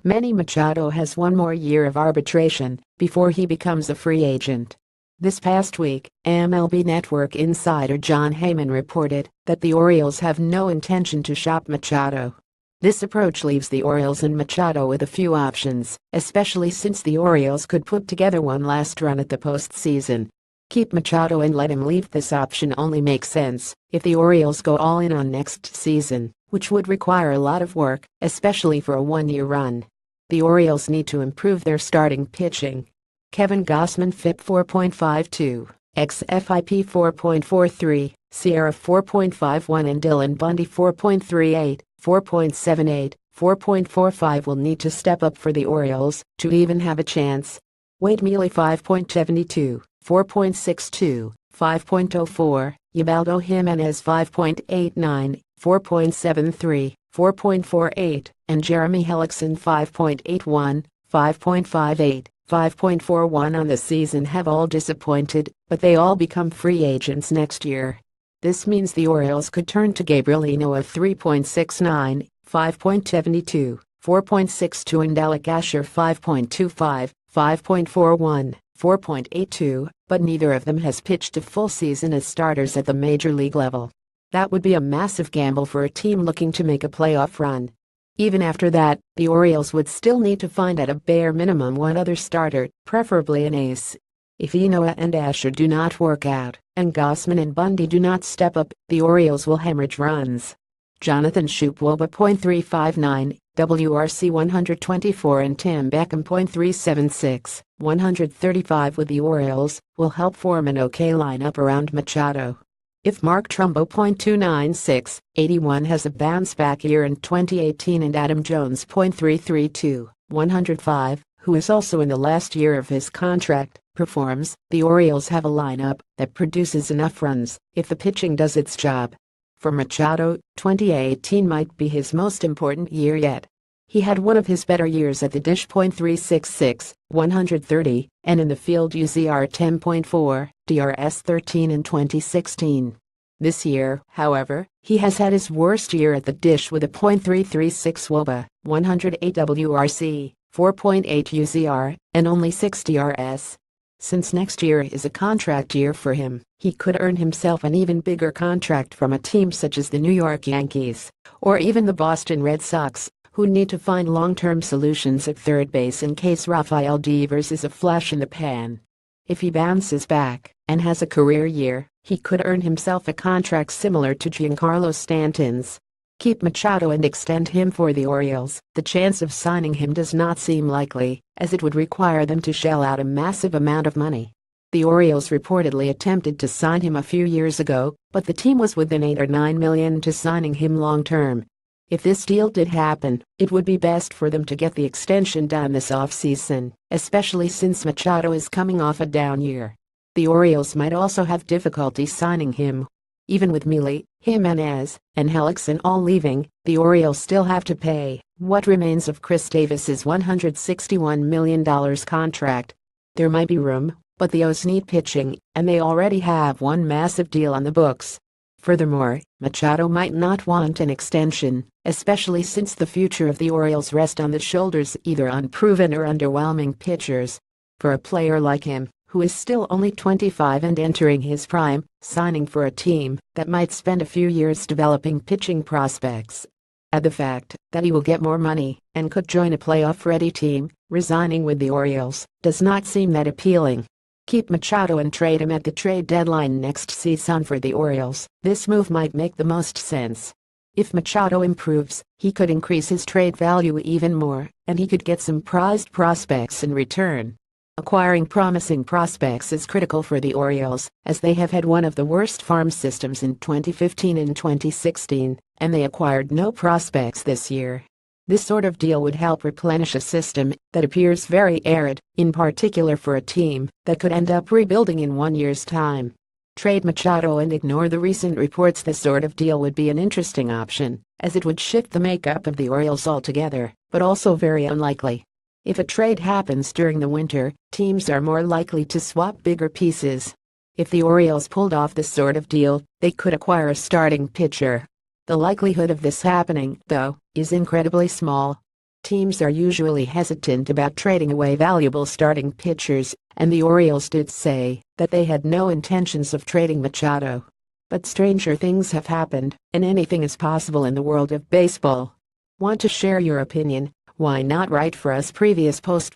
Manny Machado has one more year of arbitration before he becomes a free agent. This past week, MLB Network insider Jon Heyman reported that the Orioles have no intention to shop Machado. This approach leaves the Orioles and Machado with a few options, especially since the Orioles could put together one last run at the postseason. Keep Machado and let him leave. This option only makes sense if the Orioles go all in on next season, which would require a lot of work, especially for a one-year run. The Orioles need to improve their starting pitching. Kevin Gausman FIP 4.52, xFIP 4.43, Sierra 4.51 and Dylan Bundy 4.38, 4.78, 4.45 will need to step up for the Orioles to even have a chance. Wade Miley 5.72, 4.62, 5.04, Ubaldo Jimenez 5.89, 4.73, 4.48, and Jeremy Hellickson 5.81, 5.58, 5.41 on the season have all disappointed, but they all become free agents next year. This means the Orioles could turn to Gabriel Eno of 3.69, 5.72, 4.62 and Alec Asher 5.25, 5.41, 4.82, but neither of them has pitched a full season as starters at the major league level. That would be a massive gamble for a team looking to make a playoff run. Even after that, the Orioles would still need to find at a bare minimum one other starter, preferably an ace. If Eno and Asher do not work out, and Gausman and Bundy do not step up, the Orioles will hemorrhage runs. Jonathan Schoop WOBA .359, WRC 124 and Tim Beckham .376, 135 with the Orioles, will help form an okay lineup around Machado. If Mark Trumbo .296, 81 has a bounce-back year in 2018 and Adam Jones .332, 105, who is also in the last year of his contract, performs, the Orioles have a lineup that produces enough runs if the pitching does its job. For Machado, 2018 might be his most important year yet. He had one of his better years at the dish .366, 130, and in the field UZR 10.4, DRS 13 in 2016. This year, however, he has had his worst year at the dish with a .336 WOBA, 108 WRC, 4.8 UZR, and only 6 DRS. Since next year is a contract year for him, he could earn himself an even bigger contract from a team such as the New York Yankees, or even the Boston Red Sox, who need to find long-term solutions at third base in case Rafael Devers is a flash in the pan. If he bounces back and has a career year, he could earn himself a contract similar to Giancarlo Stanton's. Keep Machado and extend him for the Orioles. The chance of signing him does not seem likely, as it would require them to shell out a massive amount of money. The Orioles reportedly attempted to sign him a few years ago, but the team was within $8 or $9 million to signing him long-term. If this deal did happen, it would be best for them to get the extension done this offseason, especially since Machado is coming off a down year. The Orioles might also have difficulty signing him. Even with Miley, Jimenez, and Hellickson all leaving, the Orioles still have to pay what remains of Chris Davis's $161 million contract. There might be room, but the O's need pitching, and they already have one massive deal on the books. Furthermore, Machado might not want an extension, especially since the future of the Orioles rests on the shoulders either unproven or underwhelming pitchers. For a player like him, who is still only 25 and entering his prime, signing for a team that might spend a few years developing pitching prospects. Add the fact that he will get more money and could join a playoff-ready team, resigning with the Orioles does not seem that appealing. Keep Machado and trade him at the trade deadline next season for the Orioles. This move might make the most sense. If Machado improves, he could increase his trade value even more, and he could get some prized prospects in return. Acquiring promising prospects is critical for the Orioles, as they have had one of the worst farm systems in 2015 and 2016, and they acquired no prospects this year. This sort of deal would help replenish a system that appears very arid, in particular for a team that could end up rebuilding in 1 year's time. Trade Machado and ignore the recent reports. This sort of deal would be an interesting option, as it would shift the makeup of the Orioles altogether, but also very unlikely. If a trade happens during the winter, teams are more likely to swap bigger pieces. If the Orioles pulled off this sort of deal, they could acquire a starting pitcher. The likelihood of this happening, though, is incredibly small. Teams are usually hesitant about trading away valuable starting pitchers, and the Orioles did say that they had no intentions of trading Machado. But stranger things have happened, and anything is possible in the world of baseball. Want to share your opinion? Why not write for us? Previous post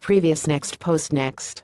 next.